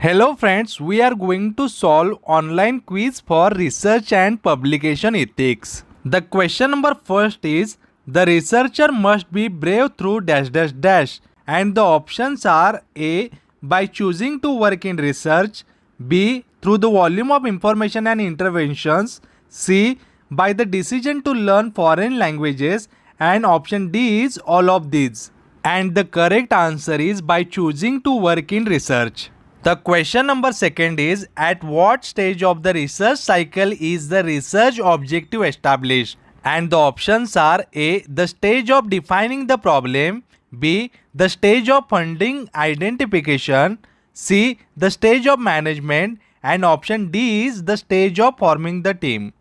Hello friends, we are going to solve online quiz for research and publication ethics. The question number first is the researcher must be brave through dash dash dash, and the options are A by choosing to work in research, B through the volume of information and interventions, C by the decision to learn foreign languages, and option D is all of these. And the correct answer is by choosing to work in research. The question number second is at what stage of the research cycle is the research objective established? And the options are A. The stage of defining the problem, B. The stage of funding identification, C. The stage of management, and option D is the stage of forming the team.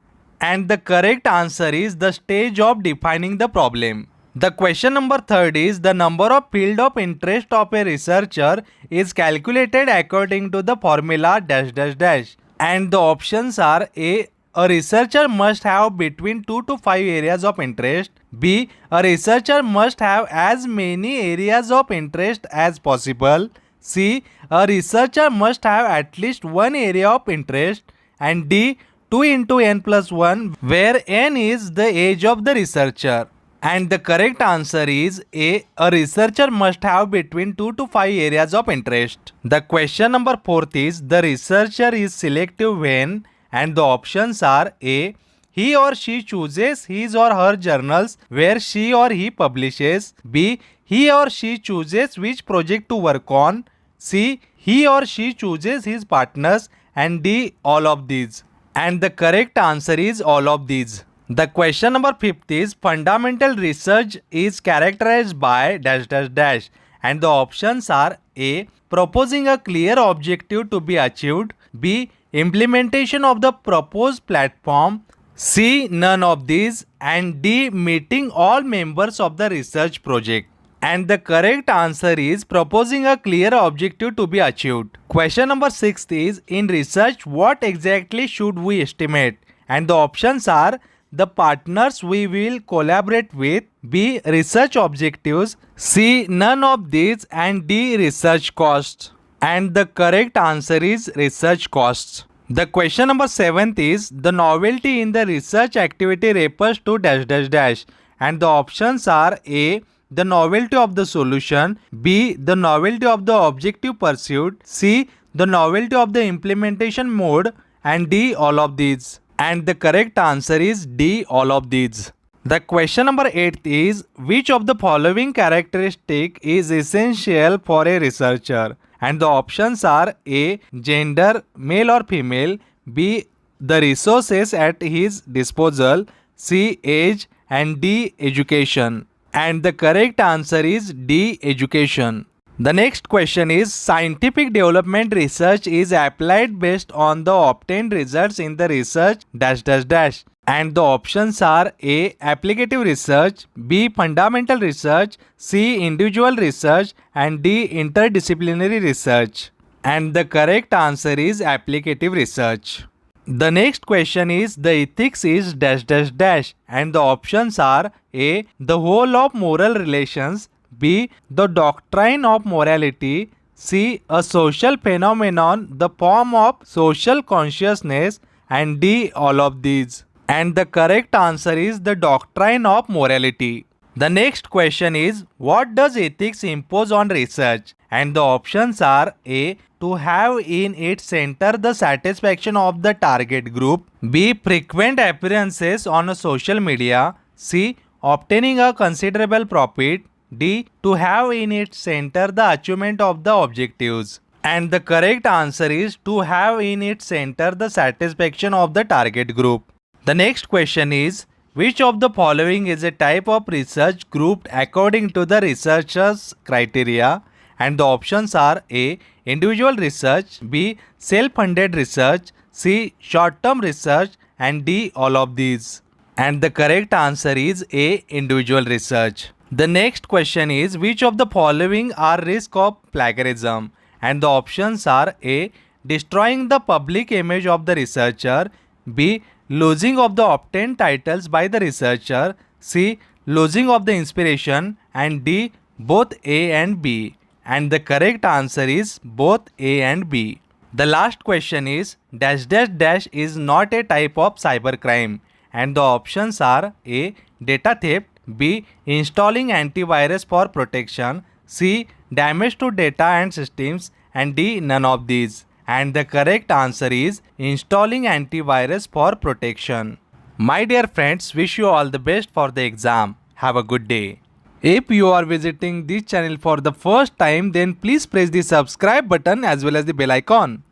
And the correct answer is the stage of defining the problem. The question number third is the number of field of interest of a researcher is calculated according to the formula dash dash dash. And the options are A. A researcher must have between 2 to 5 areas of interest. B. A researcher must have as many areas of interest as possible. C. A researcher must have at least one area of interest. And D. 2 into n plus 1, where n is the age of the researcher. And the correct answer is A. A researcher must have between 2 to 5 areas of interest. The question number 4 is the researcher is selective when, and the options are A. He or she chooses his or her journals where she or he publishes. B. He or she chooses which project to work on. C. He or she chooses his partners. And D. All of these. And the correct answer is all of these. The question number 5 is fundamental research is characterized by dash dash dash, and the options are A. Proposing a clear objective to be achieved, B. Implementation of the proposed platform, C. None of these, and D. Meeting all members of the research project. And the correct answer is proposing a clear objective to be achieved. Question number 6 is in research what exactly should we estimate? And the options are the partners we will collaborate with, B. Research objectives, C. None of these, and D. Research costs. And the correct answer is research costs. The question number 7 is the novelty in the research activity refers to dash dash dash, and the options are A. The novelty of the solution, B. The novelty of the objective pursued, C. The novelty of the implementation mode, and D. All of these. And the correct answer is D. All of these. The question number 8 is which of the following characteristic is essential for a researcher? And the options are A. Gender, male or female, B. The resources at his disposal, C. Age, and D. Education. And the correct answer is D. Education. The next question is scientific development research is applied based on the obtained results in the research dash dash dash, and the options are A. Applicative research, B. Fundamental research, C. Individual research, and D. Interdisciplinary research. And the correct answer is applicative research. The next question is the ethics is dash dash dash, and the options are A. The whole of moral relations, B. The doctrine of morality, C. A social phenomenon, the form of social consciousness, and D. All of these. And the correct answer is the doctrine of morality. The next question is what does ethics impose on research? And the options are A. To have in its center the satisfaction of the target group, B. Frequent appearances on social media, C. Obtaining a considerable profit, D. To have in its center the achievement of the objectives. And the correct answer is to have in its center the satisfaction of the target group. The next question is which of the following is a type of research grouped according to the researcher's criteria? And the options are A. Individual research, B. Self-funded research, C. Short-term research, and D. All of these. And the correct answer is A. Individual research. The next question is which of the following are risk of plagiarism? And the options are A. Destroying the public image of the researcher, B. Losing of the obtained titles by the researcher, C. Losing of the inspiration, and D. Both A and B. And the correct answer is both A and B. The last question is dash dash dash is not a type of cybercrime, and the options are A. Data theft, B. Installing antivirus for protection, C. Damage to data and systems, and D. None of these. And the correct answer is installing antivirus for protection. My dear friends, wish you all the best for the exam. Have a good day. If you are visiting this channel for the first time, then please press the subscribe button as well as the bell icon.